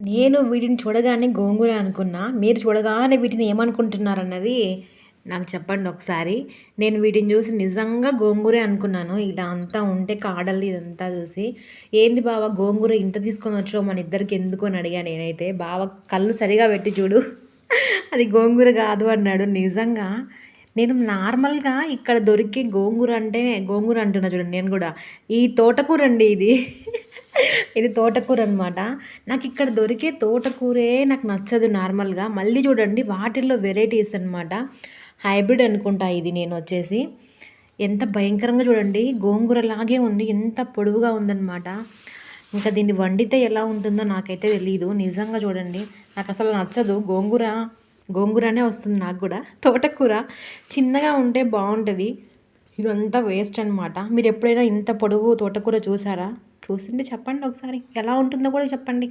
నేను వీటిని చూడగానే గోంగూర అనుకున్నా. మీరు చూడగానే వీటిని ఏమనుకుంటున్నారన్నది నాకు చెప్పండి ఒకసారి. నేను వీటిని చూసి నిజంగా గోంగూరే అనుకున్నాను. ఇలా అంతా ఉంటే కాడలు ఇదంతా చూసి, "ఏంది బావ గోంగూర ఇంత తీసుకొనొచ్చావు మన ఇద్దరికి ఎందుకు?" అని అడిగా నేనైతే. బావ కళ్ళు సరిగా పెట్టి చూడు అది గోంగూర కాదు అన్నాడు. నిజంగా నేను నార్మల్‌గా ఇక్కడ దొరికే గోంగూర అంటే గోంగూర అంటున్నా చూడండి నేను గూడా. ఈ తోటకూరండి ఇది. ఇది తోటకూరనమాట. నాకిక్కడ దొరికే తోటకూరే నాకు నచ్చదు నార్మల్‌గా. మళ్ళీ చూడండి వాటిల్లో వెరైటీస్ అనమాట. హైబ్రిడ్ అనుకుంటా ఇది నేనొచ్చేసి. ఎంత భయంకరంగా చూడండి గోంగూరలాగే ఉంది. ఎంత పొడవుగా ఉందనమాట. ఇంకా దీన్ని వండితే ఎలా ఉంటుందో నాకైతే తెలీదు. నిజంగా చూడండి నాకసలు నచ్చదు. గోంగూర, గోంగూరనే వస్తుంది నాకు గూడా. తోటకూర చిన్నగా ఉంటే బావుంటది. ఇదంతా వేస్ట్ అనమాట. మీరెప్పుడైనా ఇంత పొడవు తోటకూర చూసారా? చూసుంటే చెప్పండి ఒకసారి. ఎలా ఉంటుందో కూడా చెప్పండి.